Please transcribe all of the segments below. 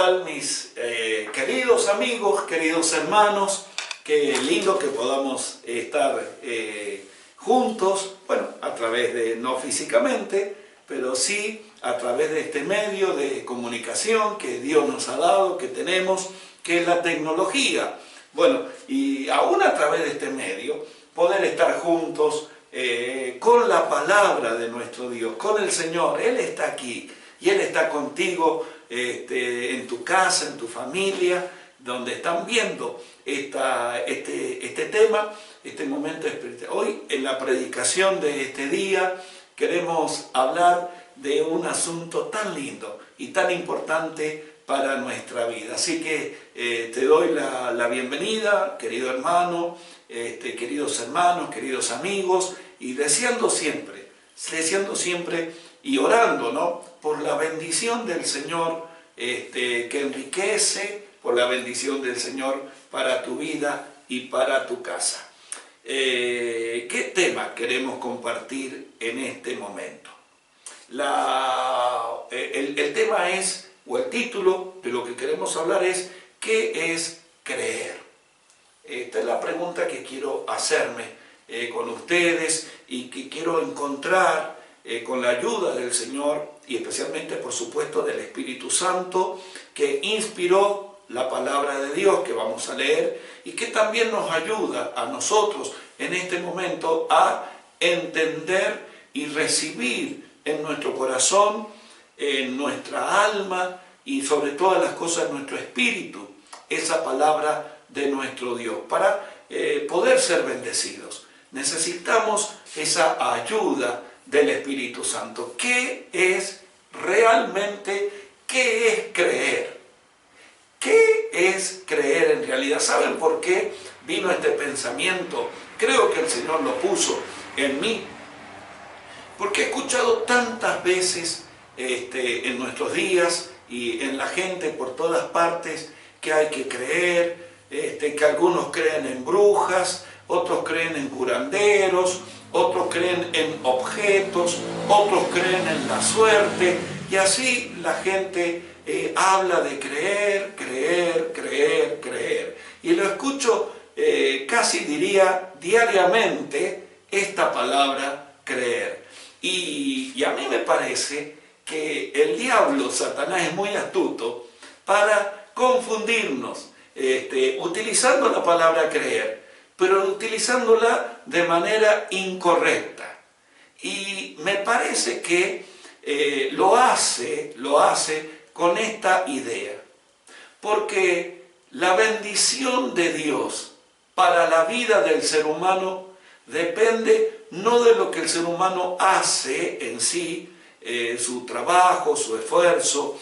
tal mis queridos amigos, queridos hermanos? Qué lindo que podamos estar juntos, bueno, a través de, no físicamente, pero sí a través de este medio de comunicación que Dios nos ha dado, que tenemos, que es la tecnología. Bueno, y aún a través de este medio, poder estar juntos con la palabra de nuestro Dios, con el Señor. Él está aquí y Él está contigo en tu casa, en tu familia, donde están viendo este tema, este momento espiritual. Hoy, en la predicación de este día, queremos hablar de un asunto tan lindo y tan importante para nuestra vida. Así que te doy la bienvenida, querido hermano, queridos hermanos, queridos amigos, y deseando siempre y orando, ¿no?, por la bendición del Señor que enriquece, por la bendición del Señor para tu vida y para tu casa. ¿Qué tema queremos compartir en este momento? El tema es, o el título de lo que queremos hablar es, ¿qué es creer? Esta es la pregunta que quiero hacerme con ustedes y que quiero encontrar con la ayuda del Señor y especialmente, por supuesto, del Espíritu Santo, que inspiró la palabra de Dios que vamos a leer y que también nos ayuda a nosotros en este momento a entender y recibir en nuestro corazón, en nuestra alma y sobre todas las cosas en nuestro espíritu, esa palabra de nuestro Dios, para poder ser bendecidos. Necesitamos esa ayuda del Espíritu Santo. ¿Qué es realmente, qué es creer? ¿Qué es creer en realidad? ¿Saben por qué vino este pensamiento? Creo que el Señor lo puso en mí, porque he escuchado tantas veces en nuestros días y en la gente por todas partes que hay que creer, que algunos creen en brujas, otros creen en curanderos, otros creen en objetos, otros creen en la suerte, y así la gente habla de creer, creer, creer, creer. Y lo escucho casi diría diariamente esta palabra creer. Y a mí me parece que el diablo, Satanás, es muy astuto para confundirnos, utilizando la palabra creer, pero utilizándola de manera incorrecta. Y me parece que lo hace con esta idea, porque la bendición de Dios para la vida del ser humano depende no de lo que el ser humano hace en sí, su trabajo, su esfuerzo,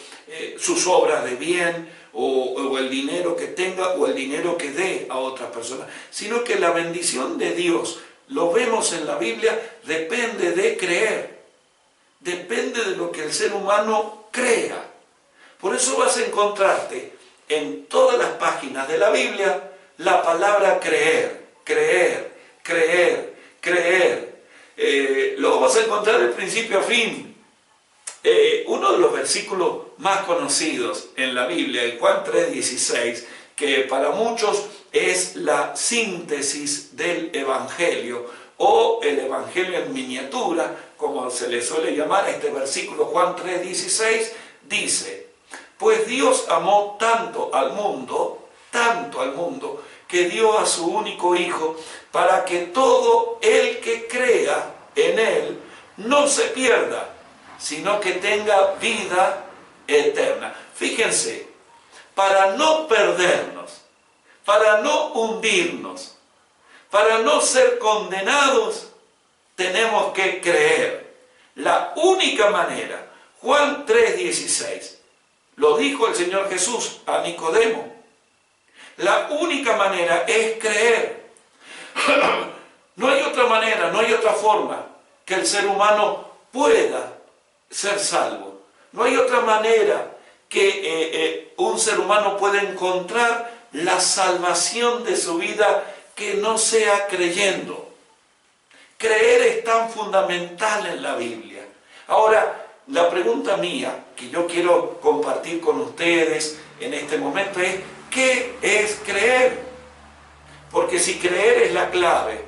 sus obras de bien, o el dinero que tenga o el dinero que dé a otras personas, sino que la bendición de Dios, lo vemos en la Biblia, depende de creer, depende de lo que el ser humano crea. Por eso vas a encontrarte en todas las páginas de la Biblia la palabra creer, creer, creer, creer. Lo vamos a encontrar de principio a fin. Uno de los versículos más conocidos en la Biblia, el Juan 3:16, que para muchos es la síntesis del Evangelio, o el Evangelio en miniatura, como se le suele llamar a este versículo. Juan 3:16 dice: pues Dios amó tanto al mundo, que dio a su único Hijo, para que todo el que crea en Él no se pierda, sino que tenga vida eterna. Fíjense, para no perdernos, para no hundirnos, para no ser condenados, tenemos que creer. La única manera, Juan 3:16, lo dijo el Señor Jesús a Nicodemo, la única manera es creer. No hay otra manera, no hay otra forma que el ser humano pueda ser salvo. No hay otra manera que un ser humano pueda encontrar la salvación de su vida que no sea creyendo. Creer es tan fundamental en la Biblia. Ahora, la pregunta mía que yo quiero compartir con ustedes en este momento es: ¿qué es creer? Porque si creer es la clave,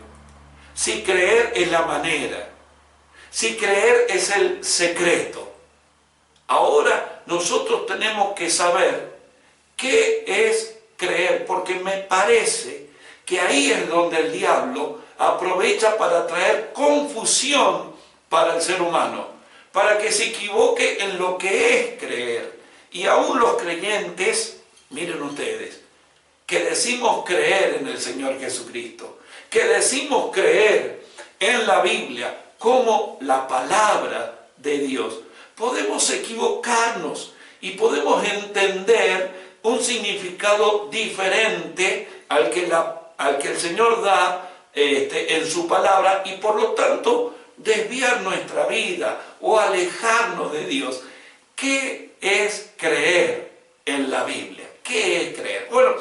si creer es la manera, si creer es el secreto, ahora nosotros tenemos que saber qué es creer, porque me parece que ahí es donde el diablo aprovecha para traer confusión para el ser humano, para que se equivoque en lo que es creer. Y aún los creyentes, miren ustedes, que decimos creer en el Señor Jesucristo, que decimos creer en la Biblia como la palabra de Dios, podemos equivocarnos y podemos entender un significado diferente al que el Señor da en su palabra, y por lo tanto desviar nuestra vida o alejarnos de Dios. ¿Qué es creer en la Biblia? ¿Qué es creer? Bueno,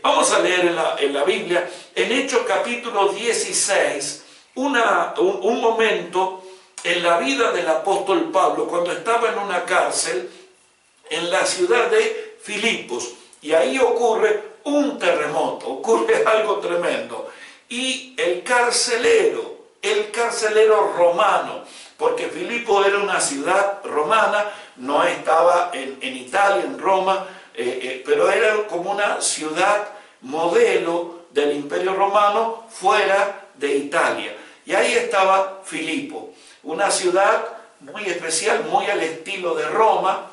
vamos a leer en la Biblia, en Hechos capítulo 16, un momento en la vida del apóstol Pablo, cuando estaba en una cárcel en la ciudad de Filipos, y ahí ocurre un terremoto, ocurre algo tremendo, y el carcelero romano, porque Filipos era una ciudad romana, no estaba en Italia, en Roma, pero era como una ciudad modelo del Imperio Romano fuera de Italia. Y ahí estaba Filipo, una ciudad muy especial, muy al estilo de Roma,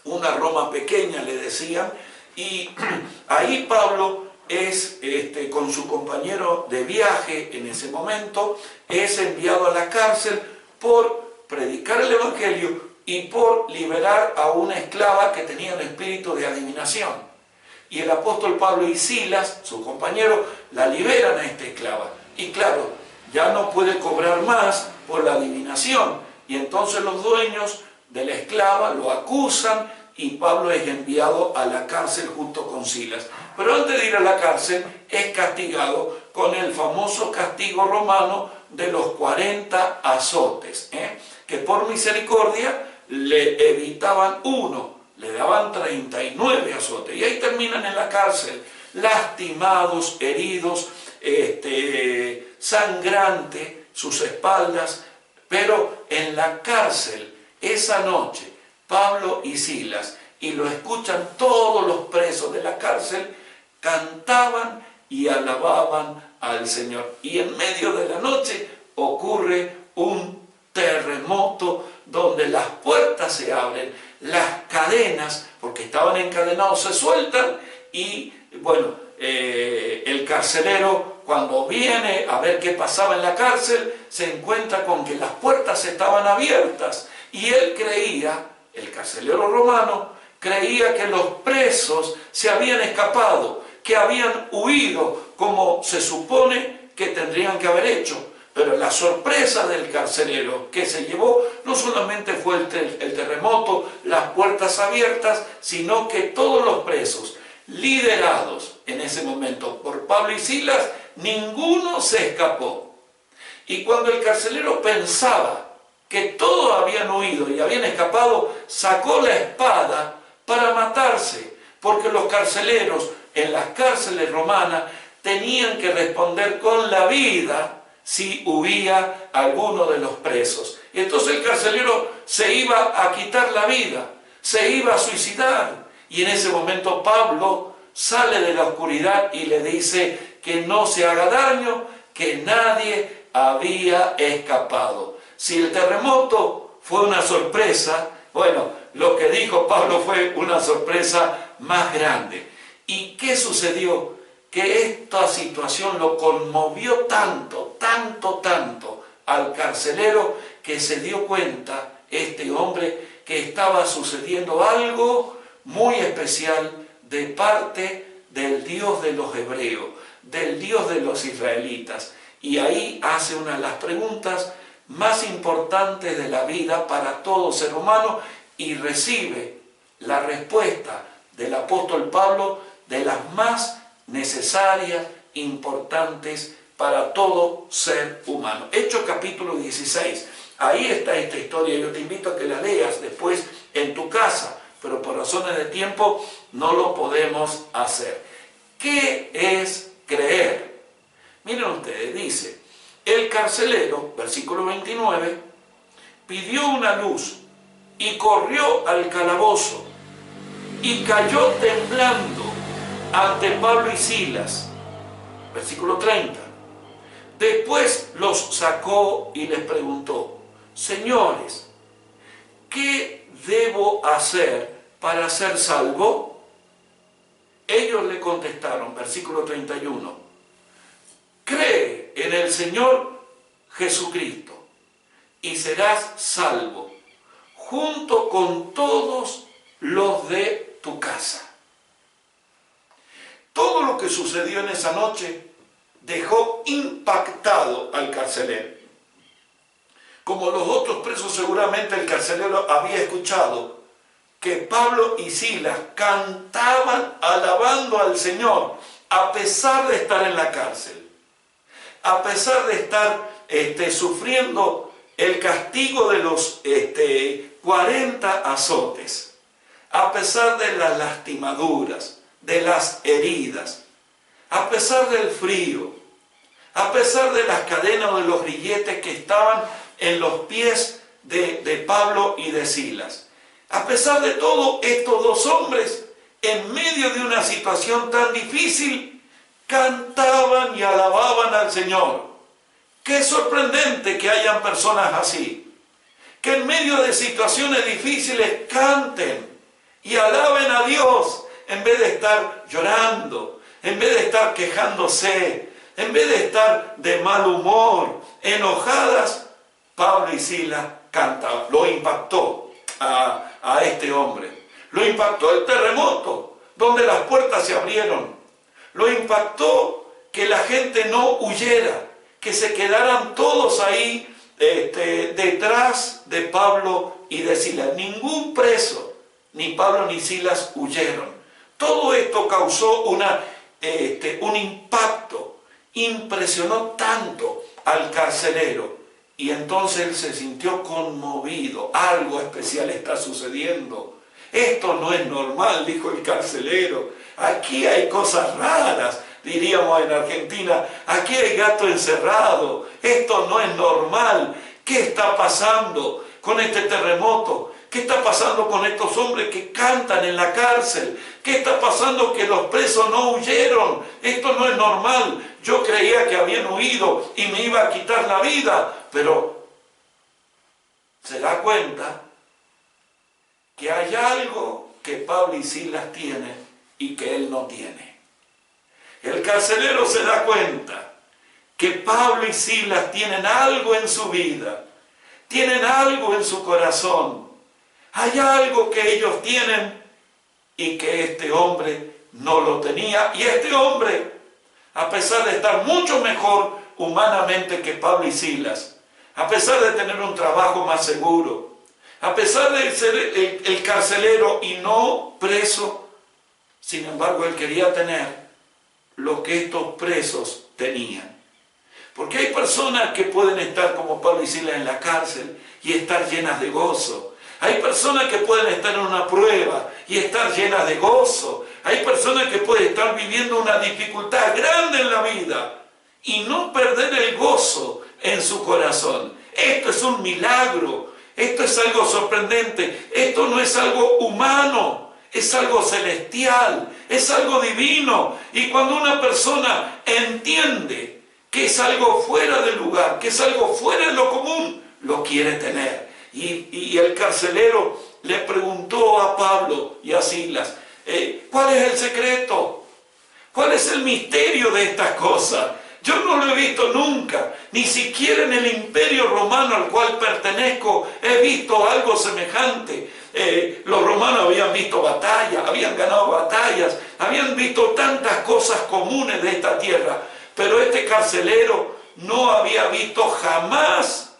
una Roma pequeña le decían, y ahí Pablo es, con su compañero de viaje en ese momento, es enviado a la cárcel por predicar el Evangelio y por liberar a una esclava que tenía un espíritu de adivinación. Y el apóstol Pablo y Silas, su compañero, la liberan a esta esclava. Y claro, ya no puede cobrar más por la adivinación. Y entonces los dueños de la esclava lo acusan y Pablo es enviado a la cárcel junto con Silas. Pero antes de ir a la cárcel es castigado con el famoso castigo romano de los 40 azotes, que por misericordia le evitaban uno, le daban 39 azotes, y ahí terminan en la cárcel, lastimados, heridos, sangrante sus espaldas. Pero en la cárcel, esa noche, Pablo y Silas, y lo escuchan todos los presos de la cárcel, cantaban y alababan al Señor. Y en medio de la noche ocurre un terremoto donde las puertas se abren, las cadenas, porque estaban encadenados, se sueltan, y bueno, el carcelero, cuando viene a ver qué pasaba en la cárcel, se encuentra con que las puertas estaban abiertas, y él creía, el carcelero romano, creía que los presos se habían escapado, que habían huido, como se supone que tendrían que haber hecho. Pero la sorpresa del carcelero que se llevó no solamente fue el terremoto, las puertas abiertas, sino que todos los presos, liderados en ese momento por Pablo y Silas, ninguno se escapó. Y cuando el carcelero pensaba que todos habían huido y habían escapado, sacó la espada para matarse, porque los carceleros en las cárceles romanas tenían que responder con la vida si huía alguno de los presos. Y entonces el carcelero se iba a quitar la vida, se iba a suicidar. Y en ese momento Pablo sale de la oscuridad y le dice que no se haga daño, que nadie había escapado. Si el terremoto fue una sorpresa, bueno, lo que dijo Pablo fue una sorpresa más grande. ¿Y qué sucedió? Que esta situación lo conmovió tanto al carcelero, que se dio cuenta, este hombre, que estaba sucediendo algo muy especial de parte del Dios de los hebreos, del Dios de los israelitas. Y ahí hace una de las preguntas más importantes de la vida para todo ser humano, y recibe la respuesta del apóstol Pablo, de las más necesarias, importantes para todo ser humano. Hechos capítulo 16, ahí está esta historia. Yo te invito a que la leas después en tu casa, pero por razones razones de tiempo no lo podemos hacer. ¿Qué es creer? Miren ustedes, dice, el carcelero, versículo 29, pidió una luz y corrió al calabozo y cayó temblando ante Pablo y Silas. Versículo 30. Después los sacó y les preguntó, señores, ¿qué debo hacer para ser salvo? Ellos le contestaron, versículo 31, cree en el Señor Jesucristo y serás salvo, junto con todos los de tu casa. Todo lo que sucedió en esa noche dejó impactado al carcelero. Como los otros presos, seguramente el carcelero había escuchado que Pablo y Silas cantaban alabando al Señor a pesar de estar en la cárcel, a pesar de estar sufriendo el castigo de los 40 azotes, a pesar de las lastimaduras, de las heridas, a pesar del frío, a pesar de las cadenas o de los grilletes que estaban en los pies de Pablo y de Silas. A pesar de todo, estos dos hombres, en medio de una situación tan difícil, cantaban y alababan al Señor. Qué sorprendente que hayan personas así, que en medio de situaciones difíciles canten y alaben a Dios, en vez de estar llorando, en vez de estar quejándose, en vez de estar de mal humor, enojadas. Pablo y Silas cantaban. Lo impactó a este hombre. Lo impactó el terremoto, donde las puertas se abrieron. Lo impactó que la gente no huyera, que se quedaran todos ahí detrás de Pablo y de Silas. Ningún preso, ni Pablo ni Silas huyeron. Todo esto causó un impacto, impresionó tanto al carcelero. Y entonces él se sintió conmovido. Algo especial está sucediendo. Esto no es normal, dijo el carcelero. Aquí hay cosas raras, diríamos en Argentina. Aquí hay gato encerrado. Esto no es normal. ¿Qué está pasando con este terremoto? ¿Qué está pasando con estos hombres que cantan en la cárcel? ¿Qué está pasando que los presos no huyeron? Esto no es normal. Yo creía que habían huido y me iba a quitar la vida. Pero se da cuenta que hay algo que Pablo y Silas tienen y que él no tiene. El carcelero se da cuenta que Pablo y Silas tienen algo en su vida, tienen algo en su corazón. Hay algo que ellos tienen y que este hombre no lo tenía. Y este hombre, a pesar de estar mucho mejor humanamente que Pablo y Silas, a pesar de tener un trabajo más seguro, a pesar de ser el carcelero y no preso, sin embargo él quería tener lo que estos presos tenían. Porque hay personas que pueden estar como Pablo y Silas en la cárcel y estar llenas de gozo. Hay personas que pueden estar en una prueba y estar llenas de gozo. Hay personas que pueden estar viviendo una dificultad grande en la vida y no perder el gozo en su corazón. Esto es un milagro. Esto es algo sorprendente. Esto no es algo humano. Es algo celestial. Es algo divino. Y cuando una persona entiende que es algo fuera del lugar, que es algo fuera de lo común, lo quiere tener. Y el carcelero le preguntó a Pablo y a Silas, ¿cuál es el secreto? ¿Cuál es el misterio de estas cosas? Yo no lo he visto nunca, ni siquiera en el imperio romano al cual pertenezco he visto algo semejante. Los romanos habían visto batallas, habían ganado batallas, habían visto tantas cosas comunes de esta tierra, pero este carcelero no había visto jamás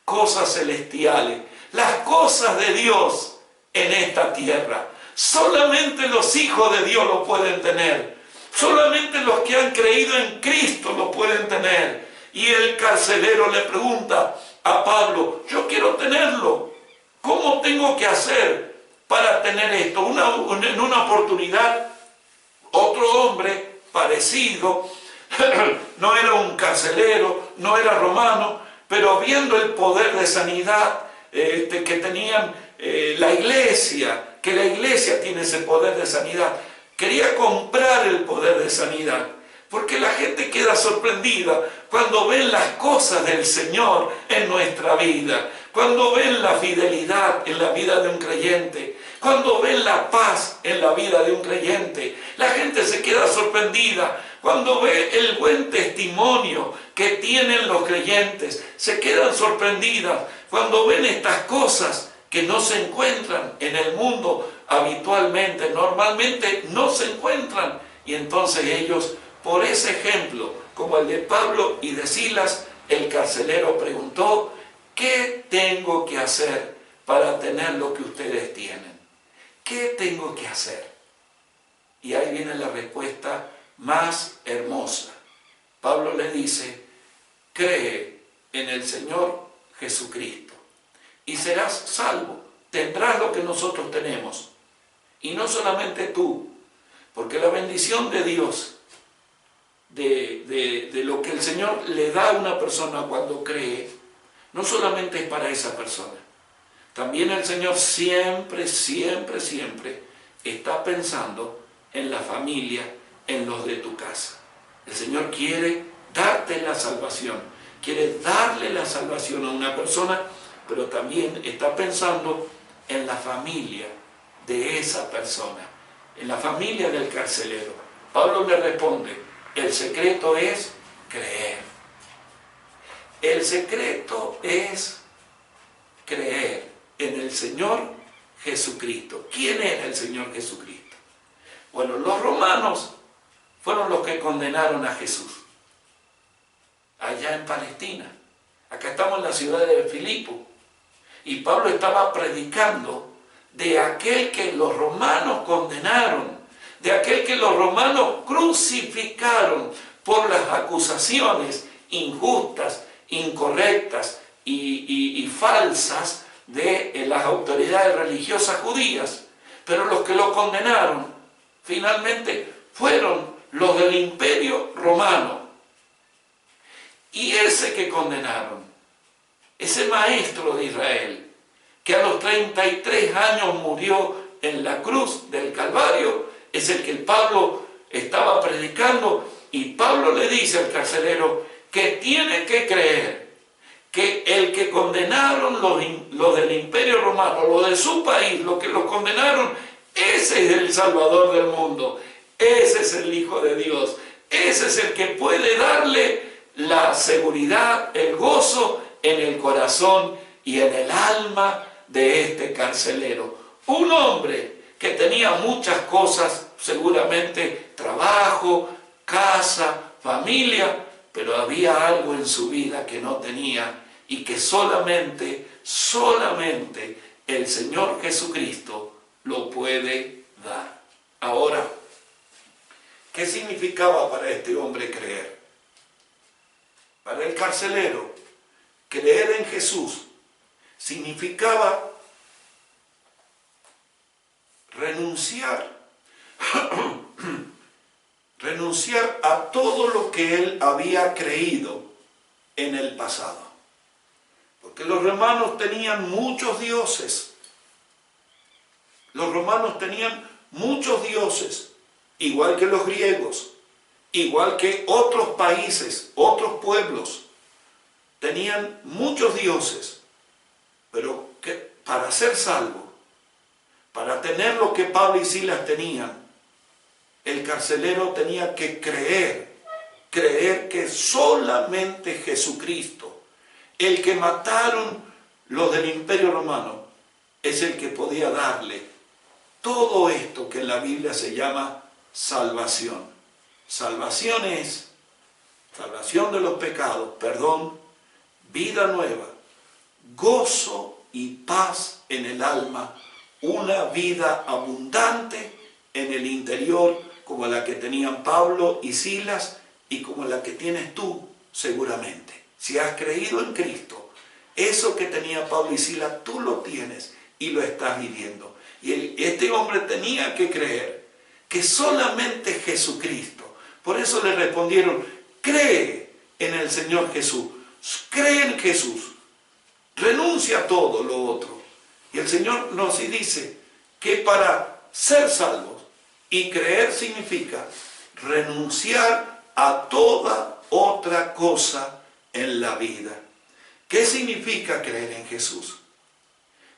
cosas celestiales, las cosas de Dios en esta tierra. Solamente los hijos de Dios lo pueden tener. Solamente los que han creído en Cristo lo pueden tener. Y el carcelero le pregunta a Pablo, yo quiero tenerlo. ¿Cómo tengo que hacer para tener esto? En una oportunidad, otro hombre parecido, no era un carcelero, no era romano, pero viendo el poder de sanidad que tenían la iglesia, que la iglesia tiene ese poder de sanidad, quería comprar el poder de sanidad, porque la gente queda sorprendida cuando ven las cosas del Señor en nuestra vida, cuando ven la fidelidad en la vida de un creyente, cuando ven la paz en la vida de un creyente. La gente se queda sorprendida cuando ve el buen testimonio que tienen los creyentes. Se quedan sorprendidas cuando ven estas cosas que no se encuentran en el mundo habitualmente, normalmente no se encuentran. Y entonces ellos, por ese ejemplo, como el de Pablo y de Silas, el carcelero preguntó: ¿qué tengo que hacer para tener lo que ustedes tienen? ¿Qué tengo que hacer? Y ahí viene la respuesta más hermosa. Pablo le dice: cree en el Señor Jesucristo y serás salvo. Tendrás lo que nosotros tenemos. Y no solamente tú, porque la bendición de Dios, de lo que el Señor le da a una persona cuando cree, no solamente es para esa persona. También el Señor siempre, siempre, siempre está pensando en la familia, en los de tu casa. El Señor quiere darte la salvación, quiere darle la salvación a una persona, pero también está pensando en la familia de esa persona, en la familia del carcelero. Pablo le responde: el secreto es creer. El secreto es creer en el Señor Jesucristo. ¿Quién era el Señor Jesucristo? Bueno, los romanos fueron los que condenaron a Jesús allá en Palestina. Acá estamos en la ciudad de Filipo y Pablo estaba predicando de aquel que los romanos condenaron, de aquel que los romanos crucificaron por las acusaciones injustas, incorrectas y falsas de las autoridades religiosas judías. Pero los que lo condenaron finalmente fueron los del Imperio Romano. Y ese que condenaron, ese maestro de Israel, que a los 33 años murió en la cruz del Calvario, es el que Pablo estaba predicando. Y Pablo le dice al carcelero que tiene que creer que el que condenaron los del Imperio Romano, los de su país, los que los condenaron, ese es el Salvador del mundo, ese es el Hijo de Dios, ese es el que puede darle la seguridad, el gozo en el corazón y en el alma de este carcelero. Un hombre que tenía muchas cosas, seguramente trabajo, casa, familia, pero había algo en su vida que no tenía y que solamente el Señor Jesucristo lo puede dar. Ahora, ¿qué significaba para este hombre creer? Para el carcelero, creer en Jesús significaba renunciar a todo lo que él había creído en el pasado. Porque los romanos tenían muchos dioses. Los romanos tenían muchos dioses, igual que los griegos, igual que otros países, otros pueblos. Tenían muchos dioses, pero que para ser salvo, para tener lo que Pablo y Silas tenían, el carcelero tenía que creer que solamente Jesucristo, el que mataron los del Imperio Romano, es el que podía darle todo esto que en la Biblia se llama salvación. Salvación es salvación de los pecados, perdón, vida nueva, gozo y paz en el alma, una vida abundante en el interior, como la que tenían Pablo y Silas y como la que tienes tú seguramente. Si has creído en Cristo, eso que tenía Pablo y Silas, tú lo tienes y lo estás viviendo. Y este hombre tenía que creer que solamente Jesucristo. Por eso le respondieron, cree en el Señor Jesús, cree en Jesús, renuncia a todo lo otro. Y el Señor nos dice que para ser salvos y creer significa renunciar a toda otra cosa en la vida. ¿Qué significa creer en Jesús?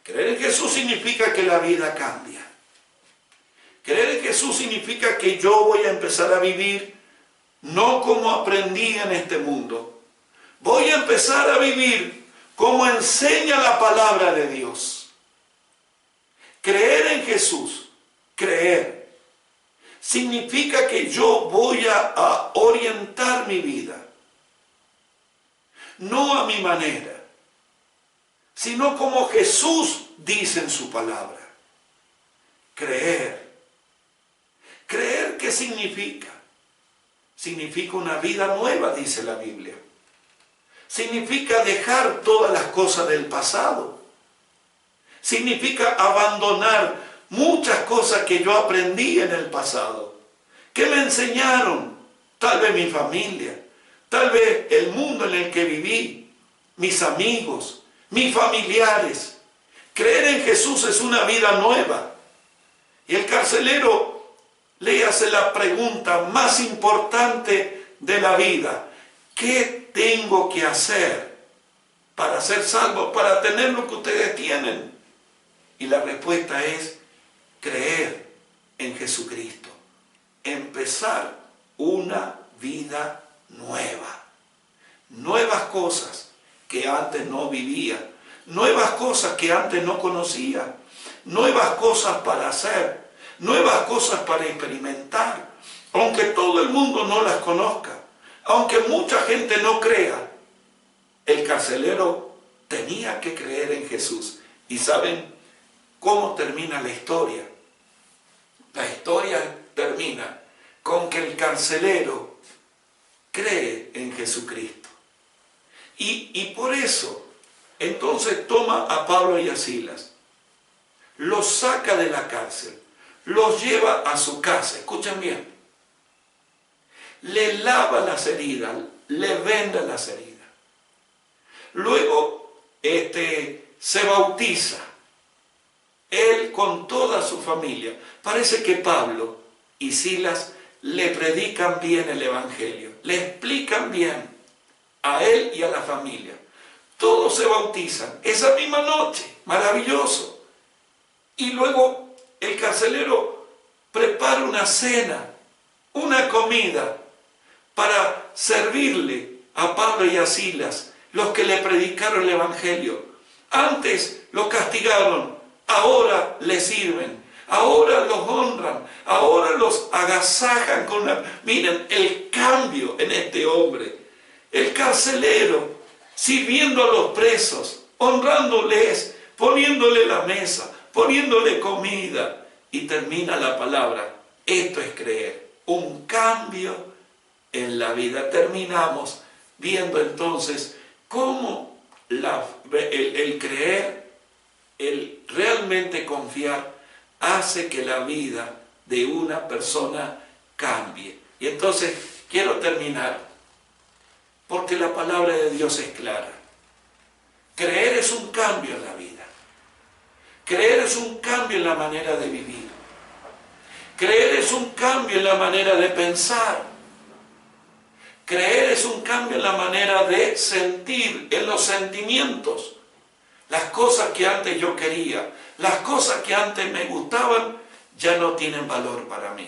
Creer en Jesús significa que la vida cambia. Creer en Jesús significa que yo voy a empezar a vivir no como aprendí en este mundo. Voy a empezar a vivir como enseña la palabra de Dios. Creer en Jesús, creer, significa que yo voy a orientar mi vida. No a mi manera, sino como Jesús dice en su palabra. Creer. ¿Creer qué significa? Significa una vida nueva, dice la Biblia. Significa dejar todas las cosas del pasado. Significa abandonar muchas cosas que yo aprendí en el pasado, que me enseñaron, tal vez mi familia, tal vez el mundo en el que viví, mis amigos, mis familiares. Creer en Jesús es una vida nueva. Y el carcelero le hace la pregunta más importante de la vida. ¿Qué tengo que hacer para ser salvo, para tener lo que ustedes tienen? Y la respuesta es creer en Jesucristo. Empezar una vida nueva. Nuevas cosas que antes no vivía. Nuevas cosas que antes no conocía. Nuevas cosas para hacer. Nuevas cosas para experimentar. Aunque todo el mundo no las conozca. Aunque mucha gente no crea. El carcelero tenía que creer en Jesús. ¿Y saben cómo termina la historia? La historia termina con que el carcelero cree en Jesucristo. Y por eso, entonces toma a Pablo y a Silas, los saca de la cárcel, los lleva a su casa, escuchen bien, le lava las heridas, le venda las heridas. Luego se bautiza, él con toda su familia. Parece que Pablo y Silas le predican bien el Evangelio, le explican bien a él y a la familia. Todos se bautizan esa misma noche, maravilloso. Y luego el carcelero prepara una cena, una comida, para servirle a Pablo y a Silas, los que le predicaron el Evangelio. Antes los castigaron, ahora les sirven, ahora los honran, ahora los agasajan con la... Miren el cambio en este hombre. El carcelero sirviendo a los presos, honrándoles, poniéndole la mesa, poniéndole comida. Y termina la palabra. Esto es creer. Un cambio en la vida. Terminamos viendo entonces cómo el creer, el realmente confiar, hace que la vida de una persona cambie. Y entonces quiero terminar, porque la palabra de Dios es clara. Creer es un cambio en la vida. Creer es un cambio en la manera de vivir. Creer es un cambio en la manera de pensar. Creer es un cambio en la manera de sentir, en los sentimientos. Las cosas que antes yo quería, las cosas que antes me gustaban, ya no tienen valor para mí.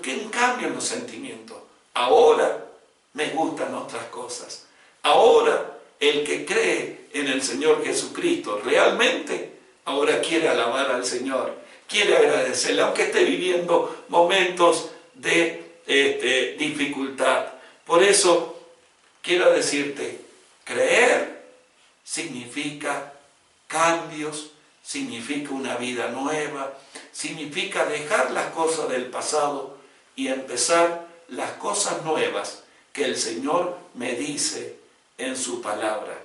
¿Qué cambio en los sentimientos? Ahora me gustan otras cosas. Ahora el que cree en el Señor Jesucristo realmente ahora quiere alabar al Señor, quiere agradecerle, aunque esté viviendo momentos de dificultad. Por eso quiero decirte, creer significa cambios, significa una vida nueva, significa dejar las cosas del pasado y empezar las cosas nuevas que el Señor me dice en su palabra.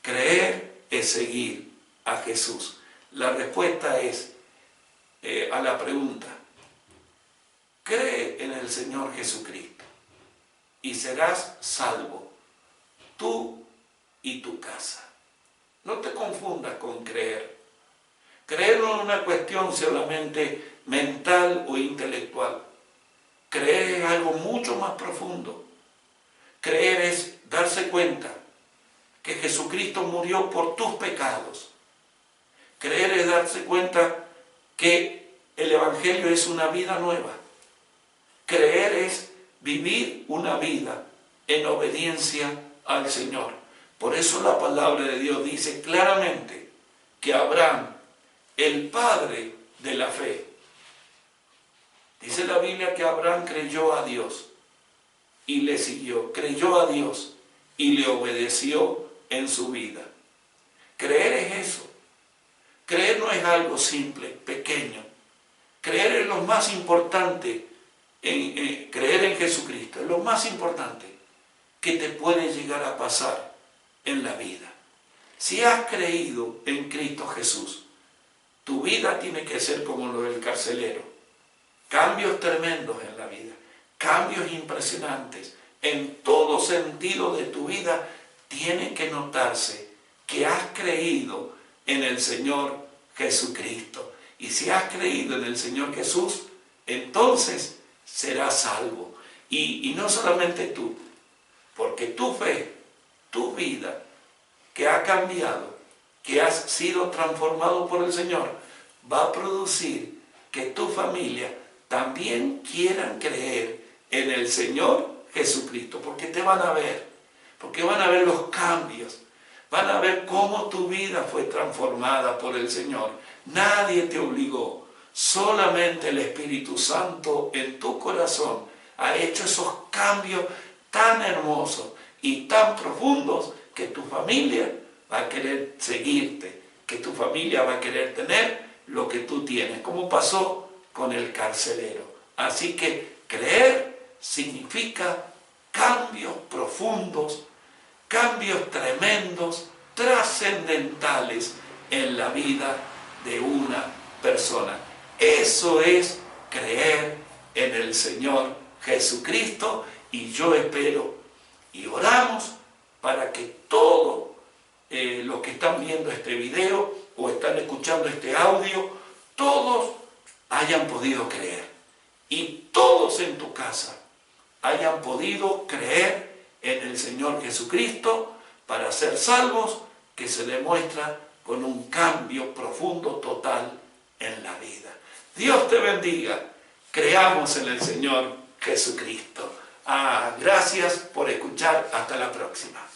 Creer es seguir a Jesús. La respuesta es la pregunta: cree en el Señor Jesucristo y serás salvo, tú y tu casa. No te confundas con creer. Creer no es una cuestión solamente mental o intelectual. Creer es algo mucho más profundo. Creer es darse cuenta que Jesucristo murió por tus pecados. Creer es darse cuenta que el Evangelio es una vida nueva. Creer es vivir una vida en obediencia al Señor. Por eso la palabra de Dios dice claramente que Abraham, el padre de la fe, dice la Biblia que Abraham creyó a Dios y le siguió, creyó a Dios y le obedeció en su vida. Creer es eso. Creer no es algo simple, pequeño. Creer es lo más importante, creer en Jesucristo es lo más importante que te puede llegar a pasar en la vida. Si has creído en Cristo Jesús, tu vida tiene que ser como lo del carcelero. Cambios tremendos en la vida, cambios impresionantes. En todo sentido de tu vida tiene que notarse que has creído en el Señor Jesucristo. Y si has creído en el Señor Jesús, entonces serás salvo. Y no solamente tú, porque tu fe, tu vida, que ha cambiado, que has sido transformado por el Señor, va a producir que tu familia también quieran creer en el Señor Jesucristo, porque te van a ver, porque van a ver los cambios, van a ver cómo tu vida fue transformada por el Señor. Nadie te obligó, solamente el Espíritu Santo en tu corazón ha hecho esos cambios tan hermosos y tan profundos que tu familia va a querer seguirte, que tu familia va a querer tener lo que tú tienes, como pasó con el carcelero. Así que creer significa cambios profundos, cambios tremendos, trascendentales en la vida de una persona. Eso es creer en el Señor Jesucristo, y yo espero y oramos para que todos los que están viendo este video o están escuchando este audio, todos hayan podido creer, y todos en tu casa hayan podido creer en el Señor Jesucristo para ser salvos, que se demuestra con un cambio profundo, total en la vida. Dios te bendiga. Creamos en el Señor Jesucristo. Gracias por escuchar. Hasta la próxima.